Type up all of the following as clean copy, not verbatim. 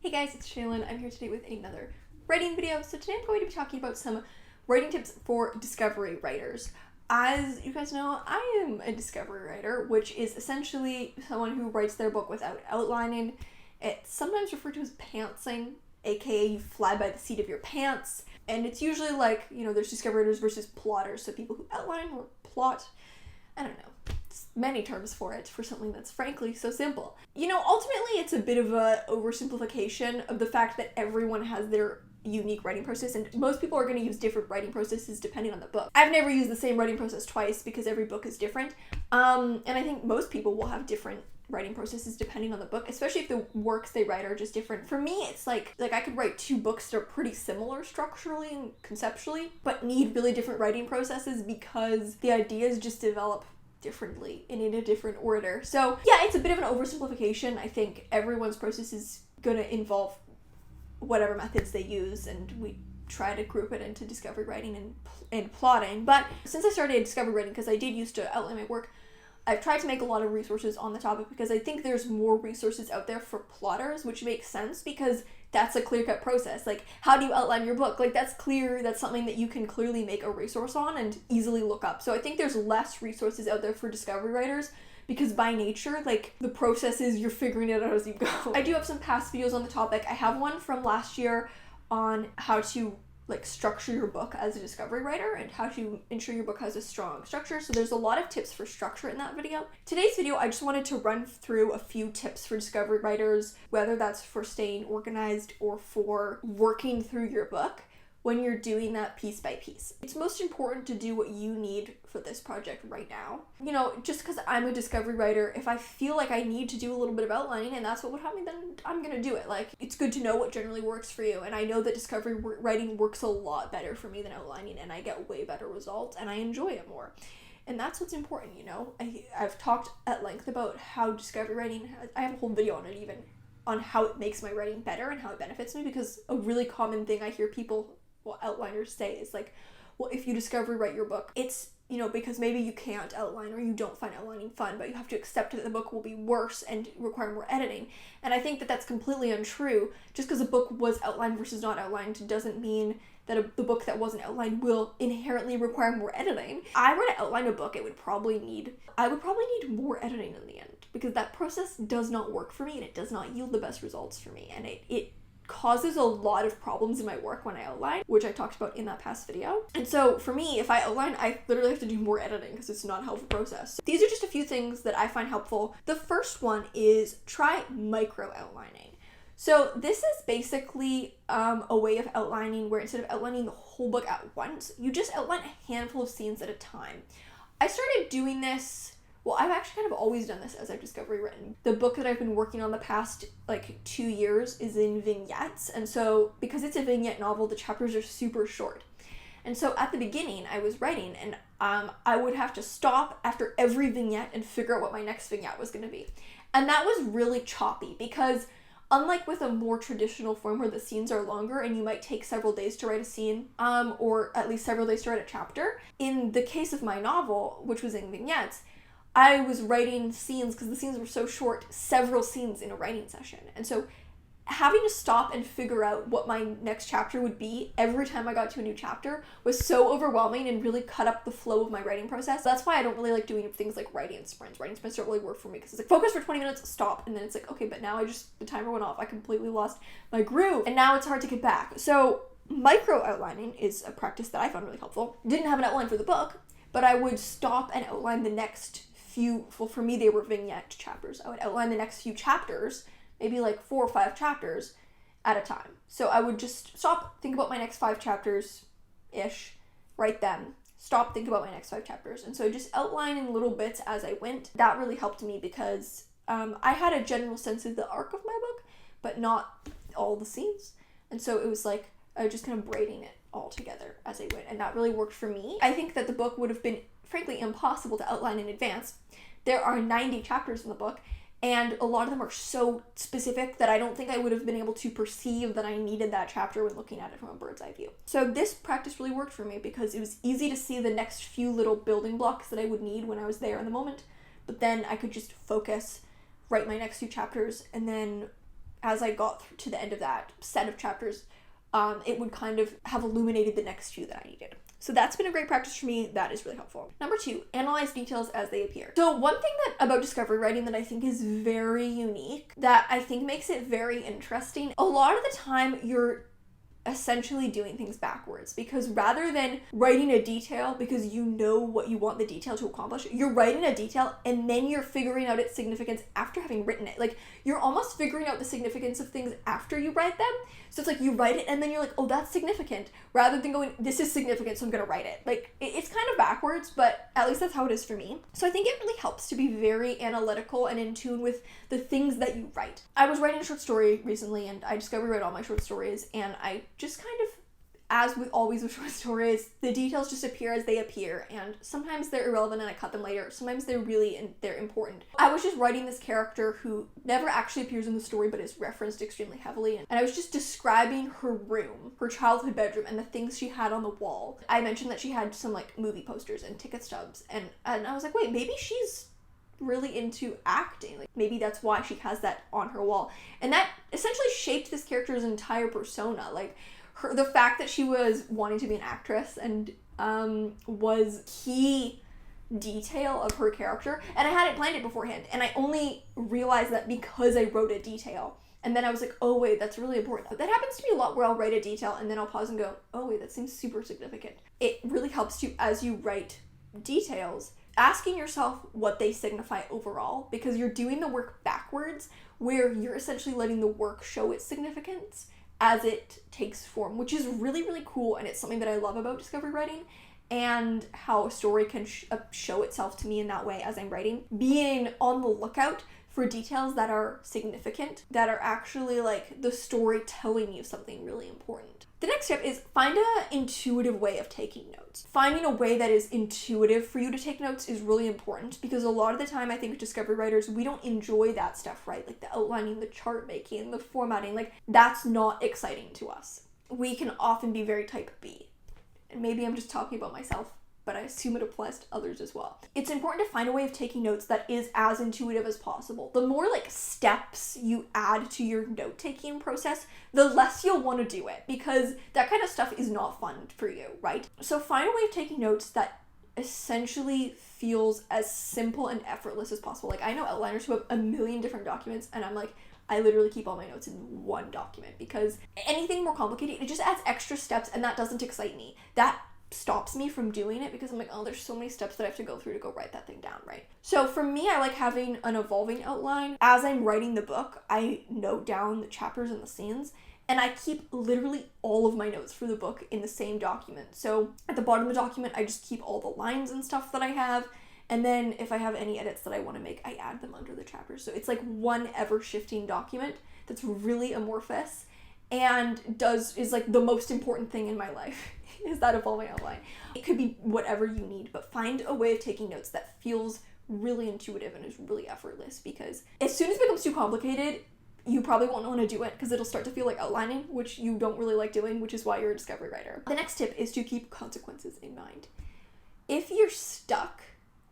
Hey guys, it's Shaylin. I'm here today with another writing video. So today I'm going to be talking about some writing tips for discovery writers. As you guys know, I am a discovery writer, which is essentially someone who writes their book without outlining. It's sometimes referred to as pantsing, aka you fly by the seat of your pants. And it's usually like, there's discovery writers versus plotters, so people who outline or plot. I don't know. Many terms for it for something that's frankly so simple. Ultimately it's a bit of a oversimplification of the fact that everyone has their unique writing process, and most people are going to use different writing processes depending on the book. I've never used the same writing process twice because every book is different. And I think most people will have different writing processes depending on the book, especially if the works they write are just different. For me, it's like I could write two books that are pretty similar structurally and conceptually, but need really different writing processes because the ideas just develop differently and in a different order. So yeah, it's a bit of an oversimplification. I think everyone's process is going to involve whatever methods they use, and we try to group it into discovery writing and plotting. But since I started discovery writing, because I did used to outline my work, I've tried to make a lot of resources on the topic because I think there's more resources out there for plotters, which makes sense because that's a clear-cut process. Like, how do you outline your book? Like, that's clear. That's something that you can clearly make a resource on and easily look up. So I think there's less resources out there for discovery writers because by nature, the process is you're figuring it out as you go. I do have some past videos on the topic. I have one from last year on how to structure your book as a discovery writer and how to ensure your book has a strong structure. So there's a lot of tips for structure in that video. Today's video, I just wanted to run through a few tips for discovery writers, whether that's for staying organized or for working through your book when you're doing that piece by piece. It's most important to do what you need for this project right now. Just because I'm a discovery writer, if I feel like I need to do a little bit of outlining and that's what would help me, then I'm gonna do it. It's good to know what generally works for you, and I know that discovery writing works a lot better for me than outlining, and I get way better results and I enjoy it more. And that's what's important, I've talked at length about how discovery writing, I have a whole video on it even, on how it makes my writing better and how it benefits me, because a really common thing I hear outliners say is if you discovery write your book, it's because maybe you can't outline or you don't find outlining fun, but you have to accept that the book will be worse and require more editing. And I think that that's completely untrue. Just because a book was outlined versus not outlined doesn't mean that the book that wasn't outlined will inherently require more editing. I were to outline a book, I would probably need more editing in the end, because that process does not work for me and it does not yield the best results for me, and it causes a lot of problems in my work when I outline, which I talked about in that past video. And so for me, if I outline, I literally have to do more editing because it's not a helpful process. So these are just a few things that I find helpful. The first one is try micro outlining. So this is basically a way of outlining where instead of outlining the whole book at once, you just outline a handful of scenes at a time. I started doing this, I've actually kind of always done this as I've discovery written. The book that I've been working on the past 2 years is in vignettes, and so because it's a vignette novel, the chapters are super short. And so at the beginning I was writing, and I would have to stop after every vignette and figure out what my next vignette was going to be. And that was really choppy because unlike with a more traditional form where the scenes are longer and you might take several days to write a scene, or at least several days to write a chapter, in the case of my novel, which was in vignettes, I was writing scenes, because the scenes were so short, several scenes in a writing session. And so having to stop and figure out what my next chapter would be every time I got to a new chapter was so overwhelming and really cut up the flow of my writing process. That's why I don't really like doing things like writing sprints. Writing sprints don't really work for me because it's focus for 20 minutes, stop, and then it's okay, but now the timer went off. I completely lost my groove, and now it's hard to get back. So micro outlining is a practice that I found really helpful. Didn't have an outline for the book, but I would stop and outline the next for me they were vignette chapters. I would outline the next few chapters, maybe 4 or 5 chapters at a time. So I would just stop, think about my next 5 chapters-ish, write them, stop, think about my next 5 chapters. And so just outline in little bits as I went. That really helped me because I had a general sense of the arc of my book, but not all the scenes. And so it was I was just kind of braiding it all together as I went, and that really worked for me. I think that the book would have been frankly impossible to outline in advance. There are 90 chapters in the book, and a lot of them are so specific that I don't think I would have been able to perceive that I needed that chapter when looking at it from a bird's eye view. So this practice really worked for me because it was easy to see the next few little building blocks that I would need when I was there in the moment, but then I could just focus, write my next few chapters, and then as I got to the end of that set of chapters, it would kind of have illuminated the next few that I needed. So that's been a great practice for me. That is really helpful. Number 2, analyze details as they appear. So one thing about discovery writing that I think is very unique, that I think makes it very interesting, a lot of the time you're essentially doing things backwards, because rather than writing a detail because you know what you want the detail to accomplish, you're writing a detail and then you're figuring out its significance after having written it. Like, you're almost figuring out the significance of things after you write them. So it's like you write it and then you're like, oh, that's significant, rather than going, this is significant, so I'm gonna write it. Like, it's kind of backwards, but at least that's how it is for me. So I think it really helps to be very analytical and in tune with the things that you write. I was writing a short story recently, and I discovery wrote all my short stories, and I just kind of, as with always with short stories, the details just appear as they appear, and sometimes they're irrelevant and I cut them later. Sometimes they're important. I was just writing this character who never actually appears in the story but is referenced extremely heavily, and I was just describing her room, her childhood bedroom, and the things she had on the wall. I mentioned that she had some like movie posters and ticket stubs, and I was like, wait, maybe she's really into acting. Like, maybe that's why she has that on her wall. And that essentially shaped this character's entire persona. Like, the fact that she was wanting to be an actress and was key detail of her character. And I hadn't planned it beforehand, and I only realized that because I wrote a detail. And then I was like, oh wait, that's really important. That happens to me a lot, where I'll write a detail and then I'll pause and go, oh wait, that seems super significant. It really helps you, as you write details, asking yourself what they signify overall, because you're doing the work backwards, where you're essentially letting the work show its significance as it takes form, which is really, really cool. And it's something that I love about discovery writing, and how a story can show itself to me in that way as I'm writing. Being on the lookout for details that are significant, that are actually like the story telling you something really important. The next step is find an intuitive way of taking notes. Finding a way that is intuitive for you to take notes is really important, because a lot of the time I think discovery writers, we don't enjoy that stuff, right? Like the outlining, the chart making, the formatting, like that's not exciting to us. We can often be very type B. And maybe I'm just talking about myself, but I assume it applies to others as well. It's important to find a way of taking notes that is as intuitive as possible. The more like steps you add to your note-taking process, the less you'll want to do it, because that kind of stuff is not fun for you, right? So find a way of taking notes that essentially feels as simple and effortless as possible. Like, I know outliners who have a million different documents, and I'm like, I literally keep all my notes in one document, because anything more complicated, it just adds extra steps, and that doesn't excite me. That stops me from doing it, because I'm like, oh, there's so many steps that I have to go through to go write that thing down, right? So for me, I like having an evolving outline. As I'm writing the book, I note down the chapters and the scenes, and I keep literally all of my notes for the book in the same document. So at the bottom of the document, I just keep all the lines and stuff that I have, and then if I have any edits that I want to make, I add them under the chapters. So it's like one ever-shifting document that's really amorphous, and is like the most important thing in my life is that evolving outline. It could be whatever you need, but find a way of taking notes that feels really intuitive and is really effortless, because as soon as it becomes too complicated, you probably won't want to do it, because it'll start to feel like outlining, which you don't really like doing, which is why you're a discovery writer. The next tip is to keep consequences in mind. If you're stuck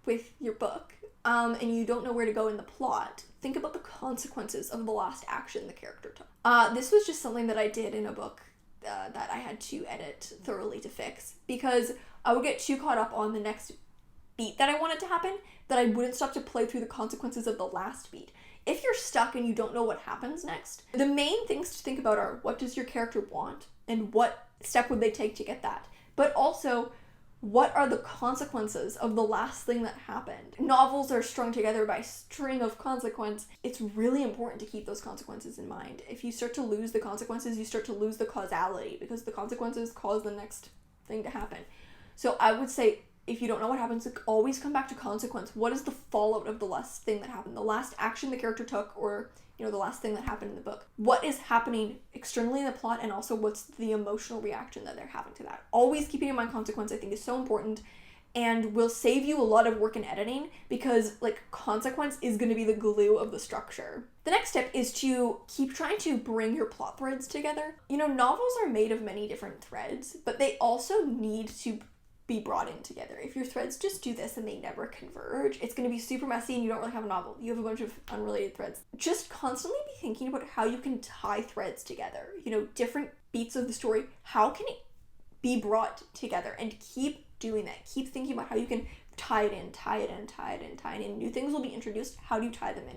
with your book, and you don't know where to go in the plot, think about the consequences of the last action the character took. This was just something that I did in a book that I had to edit thoroughly to fix, because I would get too caught up on the next beat that I wanted to happen that I wouldn't stop to play through the consequences of the last beat. If you're stuck and you don't know what happens next, the main things to think about are, what does your character want, and what step would they take to get that? But also, what are the consequences of the last thing that happened? Novels are strung together by string of consequence. It's really important to keep those consequences in mind. If you start to lose the consequences, you start to lose the causality, because the consequences cause the next thing to happen. So I would say, if you don't know what happens, like, always come back to consequence. What is the fallout of the last thing that happened? The last action the character took, or the last thing that happened in the book. What is happening externally in the plot, and also what's the emotional reaction that they're having to that? Always keeping in mind consequence, I think, is so important, and will save you a lot of work in editing, because like consequence is going to be the glue of the structure. The next step is to keep trying to bring your plot threads together. Novels are made of many different threads, but they also need to be brought in together. If your threads just do this and they never converge, it's going to be super messy and you don't really have a novel. You have a bunch of unrelated threads. Just constantly be thinking about how you can tie threads together. You know, different beats of the story. How can it be brought together? And keep doing that. Keep thinking about how you can tie it in. New things will be introduced. How do you tie them in?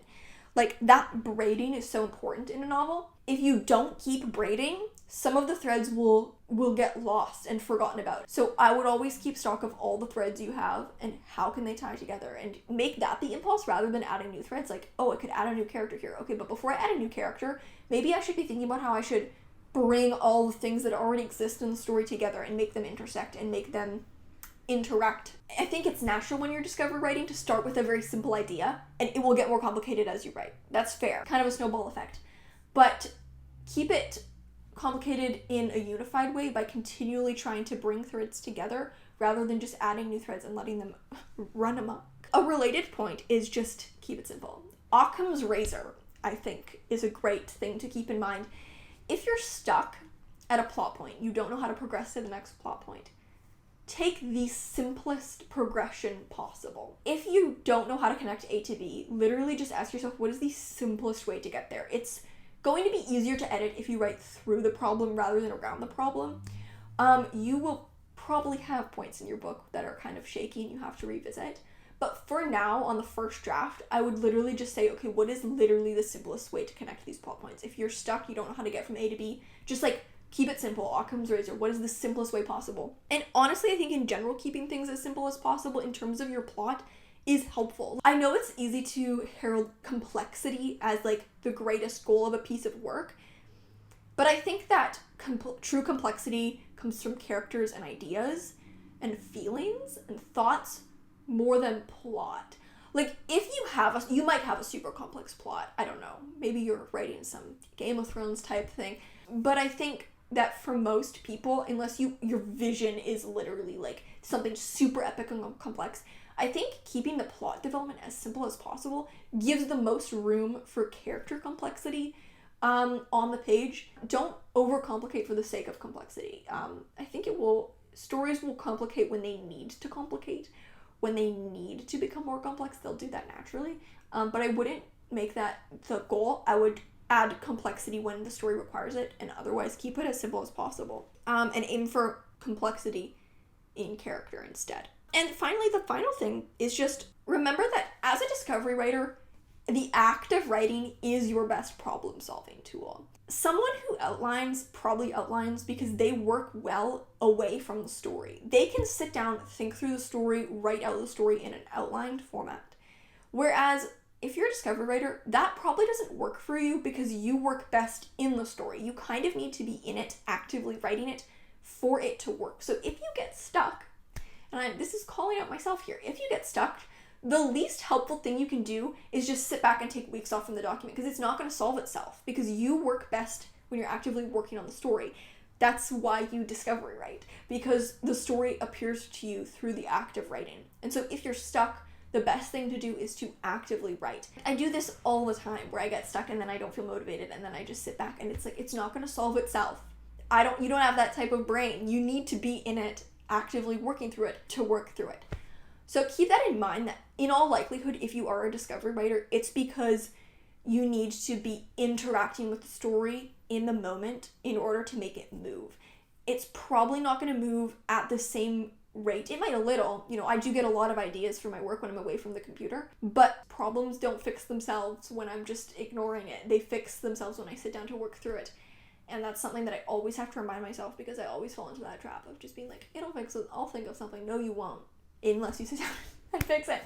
Like, that braiding is so important in a novel. If you don't keep braiding, some of the threads will get lost and forgotten about. So I would always keep stock of all the threads you have and how can they tie together, and make that the impulse rather than adding new threads. Like, oh, I could add a new character here. Okay, but before I add a new character, maybe I should be thinking about how I should bring all the things that already exist in the story together and make them intersect and make them interact. I think it's natural when you're discovery writing to start with a very simple idea, and it will get more complicated as you write. That's fair. Kind of a snowball effect. But keep it complicated in a unified way by continually trying to bring threads together rather than just adding new threads and letting them run amok. A related point is just keep it simple. Occam's razor, I think, is a great thing to keep in mind. If you're stuck at a plot point, you don't know how to progress to the next plot point, take the simplest progression possible. If you don't know how to connect A to B, literally just ask yourself, what is the simplest way to get there? It's going to be easier to edit if you write through the problem rather than around the problem. You will probably have points in your book that are kind of shaky and you have to revisit. But for now, on the first draft, I would literally just say, okay, what is literally the simplest way to connect these plot points? If you're stuck, you don't know how to get from A to B, just like, keep it simple. Occam's razor. What is the simplest way possible? And honestly, I think in general, keeping things as simple as possible in terms of your plot is helpful. I know it's easy to herald complexity as like the greatest goal of a piece of work, but I think that true complexity comes from characters and ideas and feelings and thoughts more than plot. Like, if you might have a super complex plot. I don't know. Maybe you're writing some Game of Thrones type thing. But I think that for most people, unless your vision is literally like something super epic and complex, I think keeping the plot development as simple as possible gives the most room for character complexity on the page. Don't overcomplicate for the sake of complexity. I think stories will complicate when they need to complicate. When they need to become more complex, they'll do that naturally. But I wouldn't make that the goal. I would add complexity when the story requires it, and otherwise keep it as simple as possible. And aim for complexity in character instead. And finally, the final thing is just remember that as a discovery writer, the act of writing is your best problem-solving tool. Someone who outlines probably outlines because they work well away from the story. They can sit down, think through the story, write out the story in an outlined format. Whereas if you're a discovery writer, that probably doesn't work for you because you work best in the story. You kind of need to be in it, actively writing it for it to work. So if you get stuck, and this is calling out myself here, if you get stuck, the least helpful thing you can do is just sit back and take weeks off from the document because it's not going to solve itself because you work best when you're actively working on the story. That's why you discovery write, because the story appears to you through the act of writing. And so if you're stuck, the best thing to do is to actively write. I do this all the time where I get stuck and then I don't feel motivated and then I just sit back and it's like, it's not going to solve itself. You don't have that type of brain. You need to be in it, actively working through it to work through it. So keep that in mind that in all likelihood, if you are a discovery writer, it's because you need to be interacting with the story in the moment in order to make it move. It's probably not going to move at the same rate. It might a little. I do get a lot of ideas for my work when I'm away from the computer, but problems don't fix themselves when I'm just ignoring it. They fix themselves when I sit down to work through it. And that's something that I always have to remind myself because I always fall into that trap of just being like, it'll fix it. I'll think of something. No, you won't. Unless you sit down and fix it.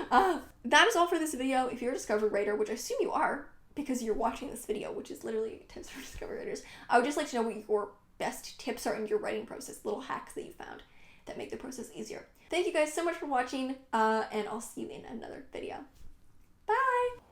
That is all for this video. If you're a discovery writer, which I assume you are because you're watching this video, which is literally tips for discovery writers, I would just like to know what your best tips are in your writing process, little hacks that you found that make the process easier. Thank you guys so much for watching, and I'll see you in another video. Bye!